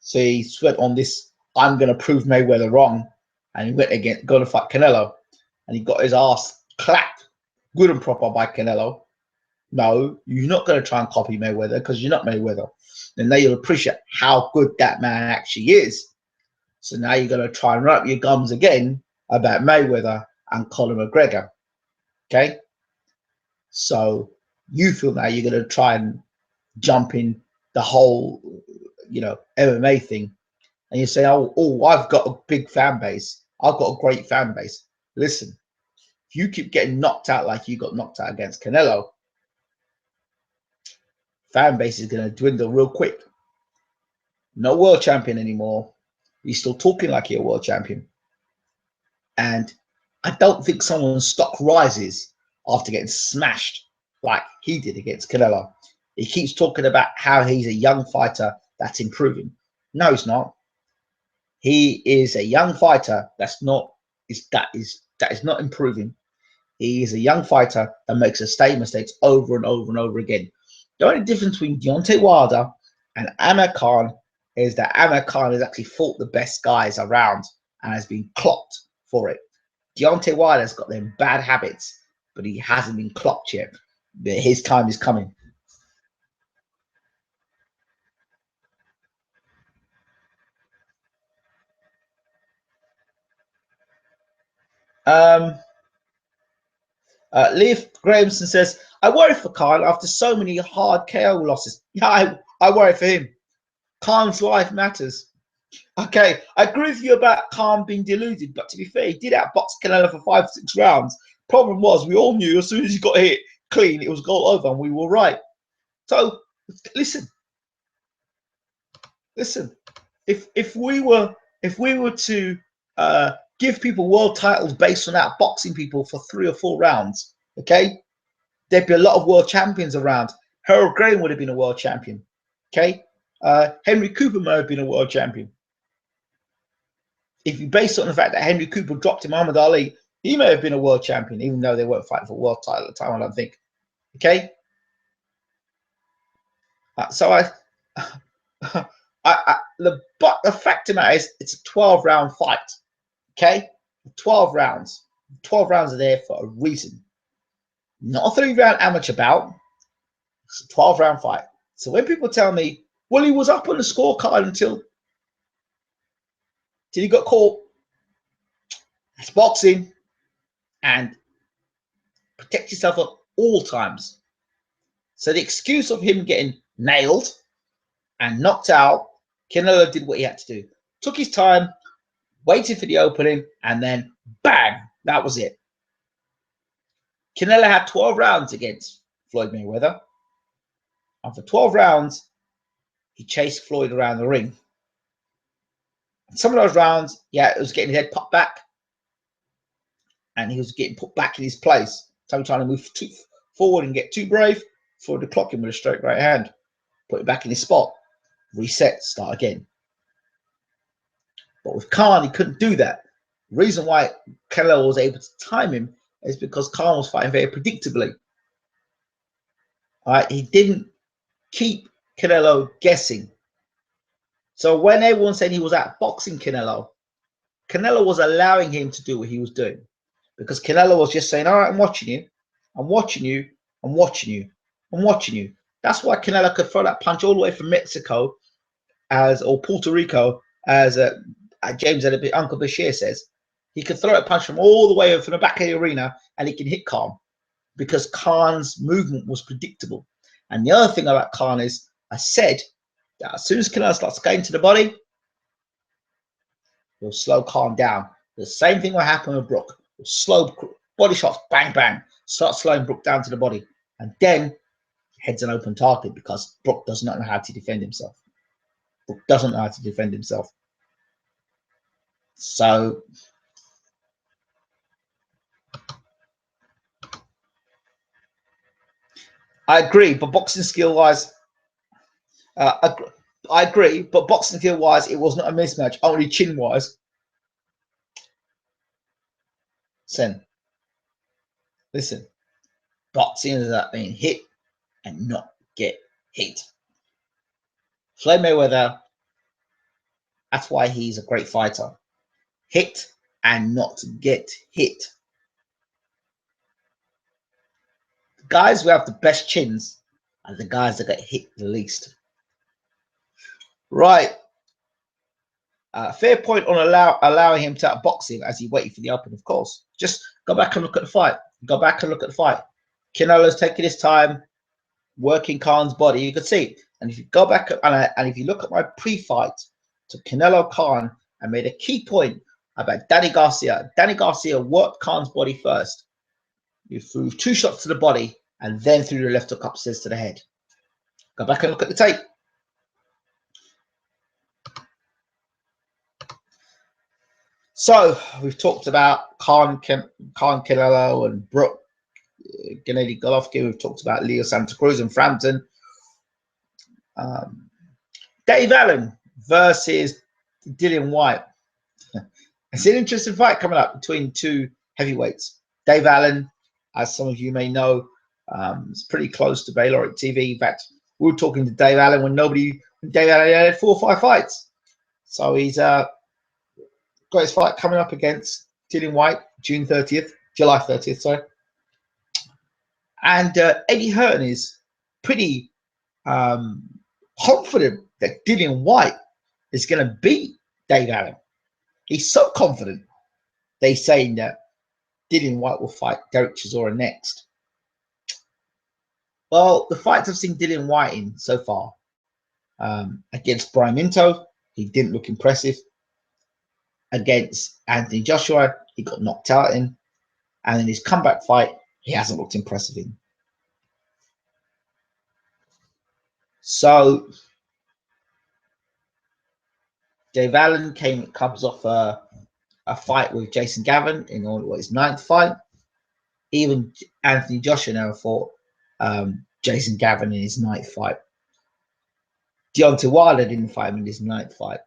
So he went on this, I'm gonna prove Mayweather wrong, and he went again, going to fight Canelo, and he got his ass clapped good and proper by Canelo. No, you're not going to try and copy Mayweather, because you're not Mayweather. And now you'll appreciate how good that man actually is. So now you're going to try and wrap your gums again about Mayweather and Conor McGregor. Okay? So you feel now you're going to try and jump in the whole, MMA thing. And you say, oh, I've got a big fan base. I've got a great fan base. Listen, if you keep getting knocked out like you got knocked out against Canelo, fan base is going to dwindle real quick. No world champion anymore. He's still talking like you're a world champion. And I don't think someone's stock rises after getting smashed like he did against Canelo. He keeps talking about how he's a young fighter that's improving. No, he's not. He is a young fighter that is not improving. He is a young fighter that makes the same mistakes over and over and over again. The only difference between Deontay Wilder and Amir Khan is that Amir Khan has actually fought the best guys around and has been clocked for it. Deontay Wilder's got them bad habits, but he hasn't been clocked yet. But his time is coming. Leif Grahamson says, I worry for Khan after so many hard KO losses. Yeah, I worry for him. Khan's life matters. Okay, I agree with you about Khan being deluded, but to be fair, he did outbox Canelo for 5-6 rounds. Problem was, we all knew as soon as he got hit clean, it was goal over, and we were right. So, listen. If we were if we were to give people world titles based on outboxing people for 3 or 4 rounds, okay, there'd be a lot of world champions around. Harold Graham would have been a world champion. Okay, Henry Cooper may have been a world champion. If you base it on the fact that Henry Cooper dropped Muhammad Ali, he may have been a world champion, even though they weren't fighting for a world title at the time, I don't think. Okay, so but the fact of the matter is, it's a 12-round fight. Okay, 12 rounds. 12 rounds are there for a reason. Not a 3-round amateur bout. It's a 12-round fight. So when people tell me, well, he was up on the scorecard until he got caught, it's boxing, and protect yourself at all times. So the excuse of him getting nailed and knocked out, Canelo did what he had to do. Took his time, waited for the opening, and then bang, that was it. Canelo had 12 rounds against Floyd Mayweather. And for 12 rounds, he chased Floyd around the ring. And some of those rounds, yeah, it was getting his head popped back. And he was getting put back in his place. So trying to move too forward and get too brave, for the clock him with a straight right hand. Put it back in his spot. Reset, start again. But with Khan, he couldn't do that. The reason why Canelo was able to time him is because Khan was fighting very predictably. All right, he didn't keep Canelo guessing. So when everyone said he was outboxing Canelo, Canelo was allowing him to do what he was doing, because Canelo was just saying, all right, I'm watching you, I'm watching you, I'm watching you, I'm watching you. That's why Canelo could throw that punch all the way from Mexico or Puerto Rico, as James Uncle Bashir says. He could throw a punch from all the way from the back of the arena, and he can hit Khan, because Khan's movement was predictable. And the other thing about Khan is, I said that as soon as Canelo starts going to the body, he'll slow Khan down. The same thing will happen with Brook. He'll slow body shots, bang, bang, start slowing Brook down to the body. And then head's an open target, because Brook does not know how to defend himself. Brook doesn't know how to defend himself. So I agree, but boxing skill wise, I agree, but boxing skill wise, it was not a mismatch. Only chin wise. Listen, boxing is about being hit and not get hit. Floyd Mayweather, that's why he's a great fighter. Hit and not get hit. The guys who have the best chins are the guys that get hit the least. Right. Fair point on allowing him to outbox him as he waited for the open, of course. Just go back and look at the fight. Go back and look at the fight. Canelo's taking his time, working Khan's body. You could see. And if you go back and if you look at my pre-fight to Canelo Khan, I made a key point about Danny Garcia. Danny Garcia worked Khan's body first. You threw 2 shots to the body and then threw the left hook upstairs to the head. Go back and look at the tape. So we've talked about Khan Canelo and Brook, Gennady Golovkin. We've talked about Leo Santa Cruz and Frampton. Dave Allen versus Dillian Whyte. It's an interesting fight coming up between 2 heavyweights. Dave Allen, as some of you may know, is pretty close to Baylor TV. In fact, we were talking to Dave Allen when Dave Allen had 4 or 5 fights. So he's got his fight coming up against Dillian Whyte, July 30th, sorry. And Eddie Hearn is pretty confident that Dillian Whyte is going to beat Dave Allen. He's so confident. They're saying that Dillian Whyte will fight Derek Chisora next. Well, the fights I've seen Dillian Whyte in so far, against Brian Minto, he didn't look impressive. Against Anthony Joshua, he got knocked out in. And in his comeback fight, he hasn't looked impressive in. So Dave Allen comes off a fight with Jason Gavin in his 9th fight. Even Anthony Joshua never fought Jason Gavin in his 9th fight. Deontay Wilder didn't fight him in his 9th fight.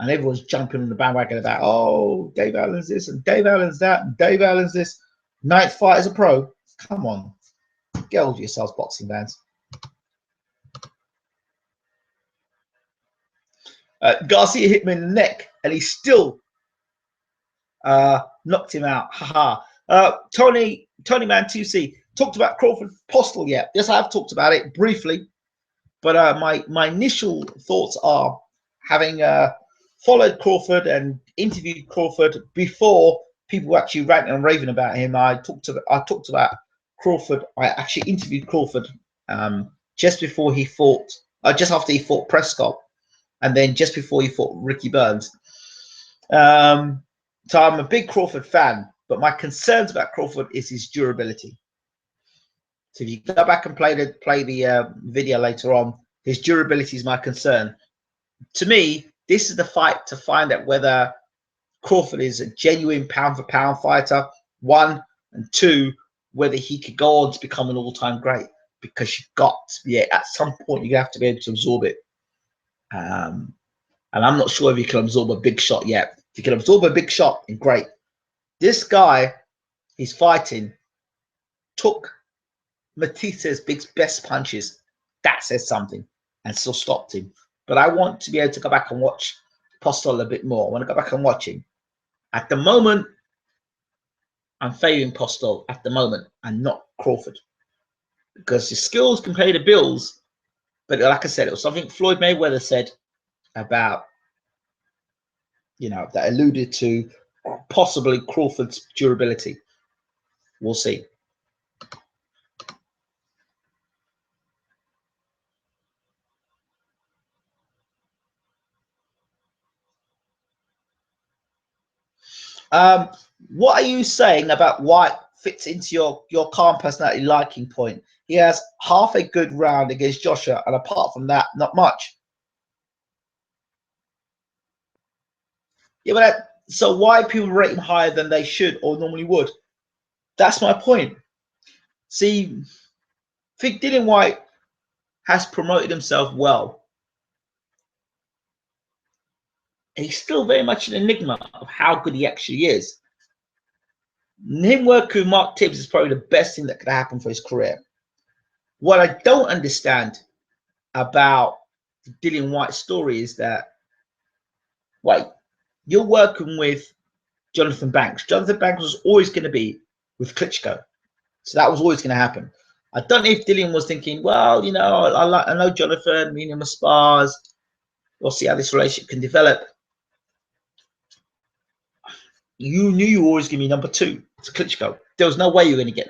And everyone's jumping on the bandwagon about, oh, Dave Allen's this and Dave Allen's that and Dave Allen's this. 9th fight as a pro. Come on. Get hold of yourselves, boxing fans. Garcia hit him in the neck and he still knocked him out. Haha. Tony Man 2C talked about Crawford Postal yet. Yes, I have talked about it briefly. But my initial thoughts are, having followed Crawford and interviewed Crawford before people were actually ranting and raving about him, I talked about Crawford. I actually interviewed Crawford just before he fought, just after he fought Prescott, and then just before he fought Ricky Burns. So I'm a big Crawford fan, but my concerns about Crawford is his durability. So if you go back and play the video later on, his durability is my concern. To me, this is the fight to find out whether Crawford is a genuine pound-for-pound fighter, 1, and 2, whether he could go on to become an all-time great. Because you've got to be, at some point, you have to be able to absorb it. And I'm not sure if he can absorb a big shot yet. If he can absorb a big shot, then great. This guy he's fighting took Matisa's best punches. That says something, and still stopped him. But I want to be able to go back and watch Postal a bit more. I want to go back and watch him. At the moment, I'm favouring Postal at the moment and not Crawford, because his skills can pay the bills. But like I said, it was something Floyd Mayweather said about, that alluded to possibly Crawford's durability. We'll see. What are you saying about White fits into your calm personality liking point? He has half a good round against Joshua, and apart from that, not much. Yeah, but so why people rate him higher than they should or normally would? That's my point. See, I think Dillian Whyte has promoted himself well. He's still very much an enigma of how good he actually is. Him working with Mark Tibbs is probably the best thing that could happen for his career. What I don't understand about the Dillian Whyte story is that, wait, you're working with Jonathan Banks. Jonathan Banks was always going to be with Klitschko. So that was always going to happen. I don't know if Dillian was thinking, well, I know Jonathan, me and him are spars. We'll see how this relationship can develop. You knew you were always going to be number 2 to Klitschko. There was no way you were going to get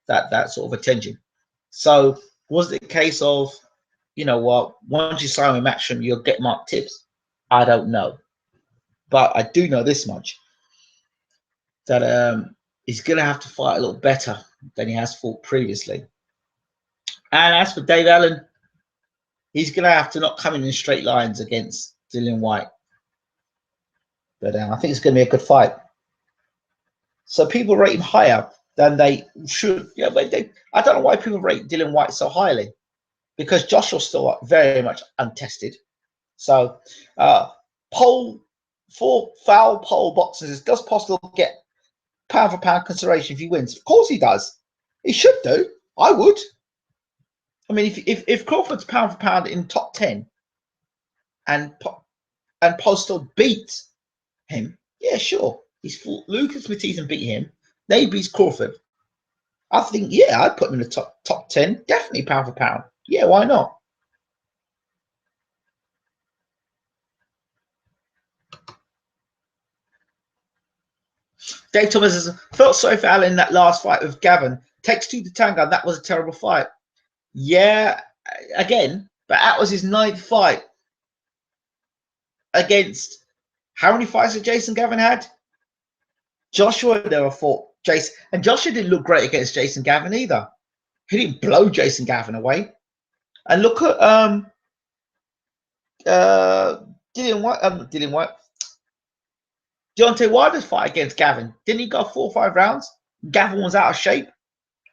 that sort of attention. So was it a case of, what, once you sign with Matchroom, you'll get Mark Tibbs? I don't know. But I do know this much, that he's going to have to fight a little better than he has fought previously. And as for Dave Allen, he's going to have to not come in straight lines against Dillian Whyte. But I think it's going to be a good fight. So people rate him higher than they should. Yeah, but I don't know why people rate Dillian Whyte so highly, because Joshua's still very much untested. So for foul poll boxers, does Postal get pound for pound consideration if he wins? Of course he does. He should do. I would. I mean, if Crawford's pound for pound in top 10 and Postal beats him, yeah, sure. He's fought Lucas Matisse and beat him. Then he beats Crawford. I think, yeah, I'd put him in the top 10, definitely pound for pound. Yeah, why not? Dave Thomas has felt sorry for Allen in that last fight with Gavin. Takes 2 to tango. That was a terrible fight. Yeah, again, but that was his 9th fight against, how many fights had Jason Gavin had? Joshua never fought Jason, and Joshua didn't look great against Jason Gavin either. He didn't blow Jason Gavin away. And look at Didn't work. Didn't work. Deontay Wilder's fight against Gavin. Didn't he go 4 or 5 rounds? Gavin was out of shape,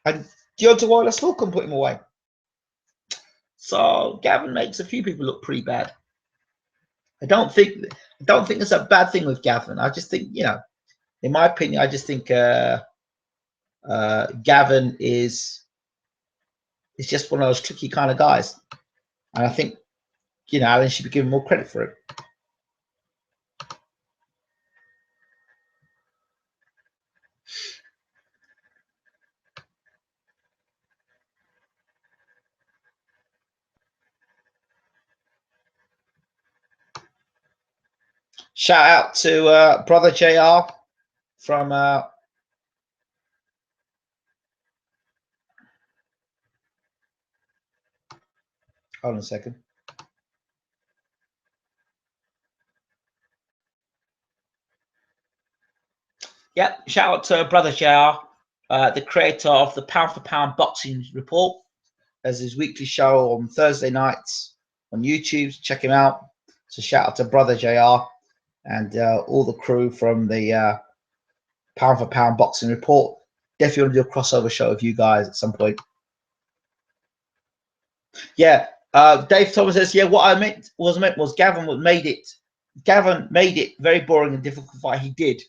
and Deontay Wilder still couldn't put him away. So Gavin makes a few people look pretty bad. I don't think it's a bad thing with Gavin. I just think, you know, in my opinion, I just think Gavin is just one of those tricky kind of guys, and I think, you know, Alan should be given more credit for it. Shout out to brother JR from hold on a second. Yep, shout out to brother JR, the creator of the Pound for Pound Boxing Report, as his weekly show on Thursday nights on YouTube. Check him out. So shout out to brother JR and all the crew from the Pound for Pound Boxing Report. Definitely want to do a crossover show with you guys at some point. Yeah, Dave Thomas says, yeah, what I meant was Gavin made it very boring and difficult fight. He did.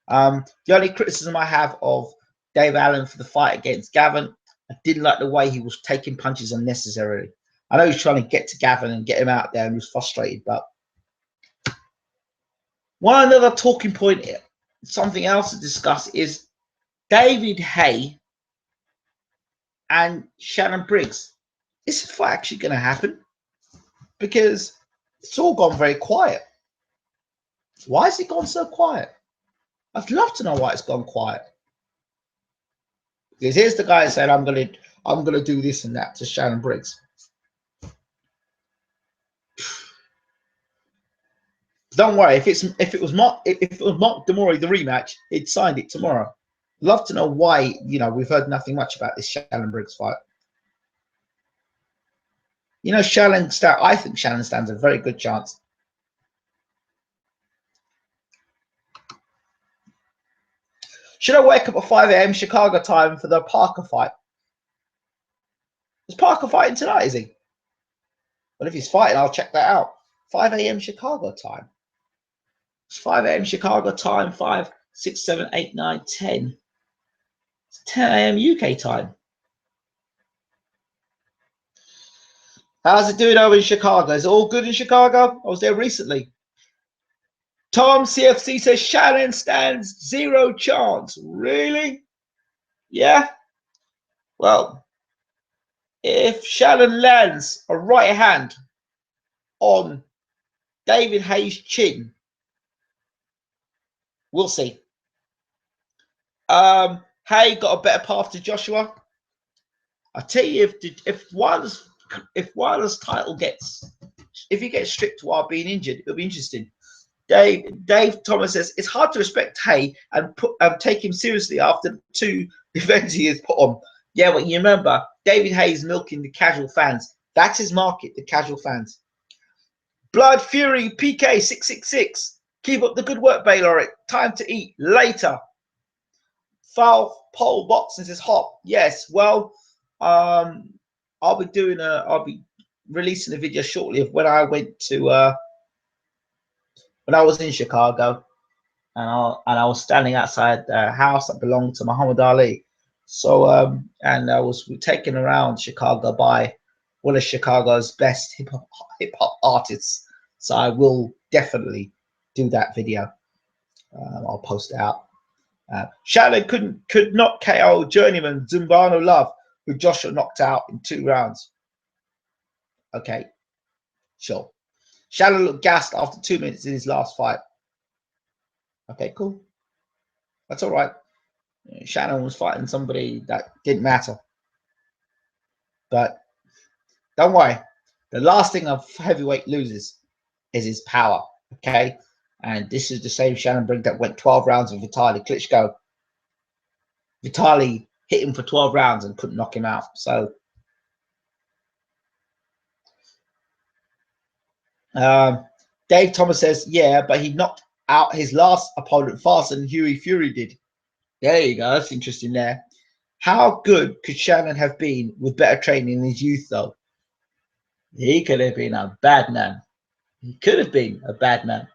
The only criticism I have of Dave Allen for the fight against Gavin, I didn't like the way he was taking punches unnecessarily. I know he's trying to get to Gavin and get him out there, and he was frustrated. But one other talking point, something else to discuss, is David Haye and Shannon Briggs. Is this fight actually going to happen? Because it's all gone very quiet. Why has it gone so quiet? I'd love to know why it's gone quiet. Because here's the guy saying, I'm gonna do this and that to Shannon Briggs. Don't worry, if it was Mark Demori the rematch, he'd signed it tomorrow. Love to know why. You know, we've heard nothing much about this Shannon Briggs fight. You know, I think Shannon stands a very good chance. Should I wake up at 5 a.m. Chicago time for the Parker fight? Is Parker fighting tonight, is he? Well, if he's fighting, I'll check that out. 5 a.m. Chicago time. It's 5 a.m. Chicago time, 5, 6, 7, 8, 9, 10. It's 10 a.m. UK time. How's it doing over in Chicago? Is it all good in Chicago? I was there recently. Tom CFC says Shannon stands 0 chance. Really? Yeah? Well, if Shannon lands a right hand on David Haye's chin, we'll see. Haye got a better path to Joshua. I tell you, if Wilder's title if he gets stripped while being injured, it'll be interesting. Dave Thomas says it's hard to respect Haye and take him seriously after the 2 events he has put on. Yeah, but you remember David Haye's milking the casual fans. That's his market, the casual fans. Blood Fury PK 666. Keep up the good work, Baylor. Time to eat later. Foul pole boxing says hot. Yes, well, I'll be releasing a video shortly of when I went to when I was in Chicago, and I was standing outside the house that belonged to Muhammad Ali. So and I was taken around Chicago by one of Chicago's best hip hop artists. So I will definitely do that video. I'll post it out. Shannon could not KO journeyman Zumbano Love, who Joshua knocked out in 2 rounds. Okay, sure. Shannon looked gassed after 2 minutes in his last fight. Okay, cool. That's all right. Shannon was fighting somebody that didn't matter. But don't worry. The last thing a heavyweight loses is his power. Okay? And this is the same Shannon Briggs that went 12 rounds with Vitaly Klitschko. Vitaly hit him for 12 rounds and couldn't knock him out. So Dave Thomas says, yeah, but he knocked out his last opponent faster than Hughie Fury did. There you go. That's interesting there. How good could Shannon have been with better training in his youth, though? He could have been a bad man. He could have been a bad man.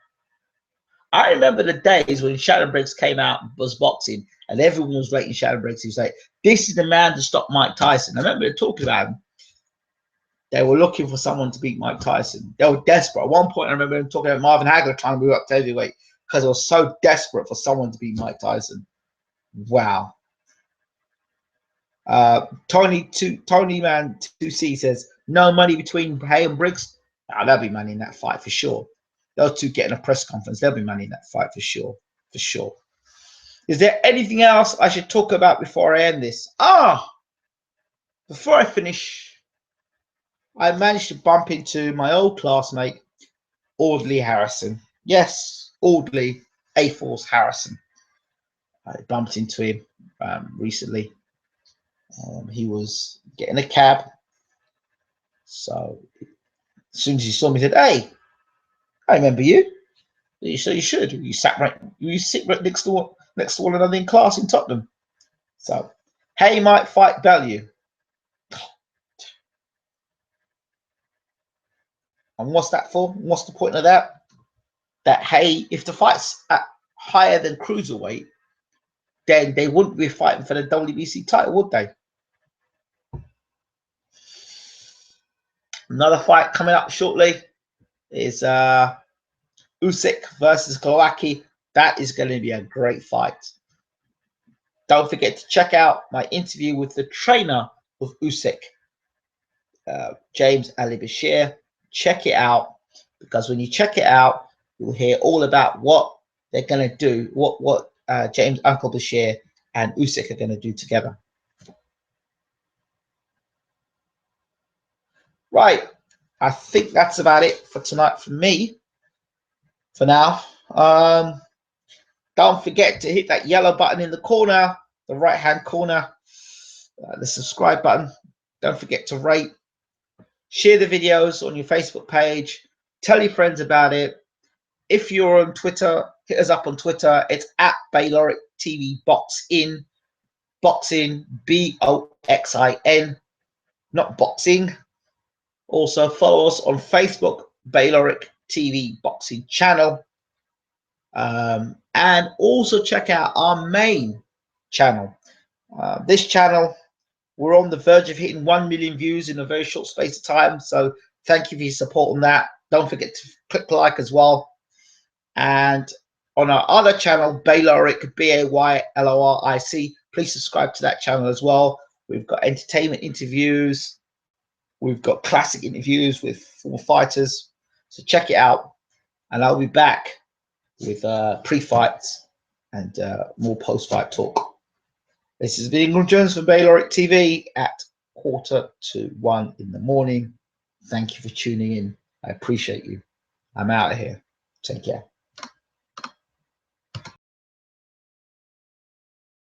I remember the days when Shannon Briggs came out and was boxing, and everyone was rating Shannon Briggs. He was like, this is the man to stop Mike Tyson. I remember talking about him. They were looking for someone to beat Mike Tyson. They were desperate. At one point, I remember him talking about Marvin Hagler trying to move up to heavyweight because they were so desperate for someone to beat Mike Tyson. Wow. Tony Man 2C says, no money between Hay and Briggs. Oh, there'll be money in that fight for sure. Those two getting a press conference. There'll be money in that fight for sure. For sure. Is there anything else I should talk about before I end this? Before I finish, I managed to bump into my old classmate, Audley Harrison. Yes, Audley A-Force Harrison. I bumped into him recently. He was getting a cab. So as soon as he saw me, he said, hey, I remember you. So you should. You sit right next to one another in class in Tottenham. So, Hay might fight Bellew. And what's that for? What's the point of that? That Hay, if the fight's at higher than cruiserweight, then they wouldn't be fighting for the WBC title, would they? Another fight coming up shortly is Usyk versus Golovkin. That is going to be a great fight. Don't forget to check out my interview with the trainer of Usyk, James Ali Bashir. Check it out, because when you check it out, you'll hear all about what they're going to do, what James Uncle Bashir and Usyk are going to do together. Right. I think that's about it for tonight for me. For now. Don't forget to hit that yellow button in the corner, the right-hand corner, the subscribe button. Don't forget to rate. Share the videos on your Facebook page. Tell your friends about it. If you're on Twitter, hit us up on Twitter. It's at Bayloric TV Boxing. Boxing, Boxin, not boxing. Also follow us on Facebook, Bayloric TV Boxing channel. And also check out our main channel. This channel, we're on the verge of hitting 1 million views in a very short space of time. So thank you for your support on that. Don't forget to click like as well. And on our other channel, Bayloric, Bayloric, please subscribe to that channel as well. We've got entertainment interviews. We've got classic interviews with former fighters. So check it out. And I'll be back with pre-fights and more post-fight talk. This has been Ingram Jones for Bayloric TV at 1:45 in the morning. Thank you for tuning in. I appreciate you. I'm out of here. Take care.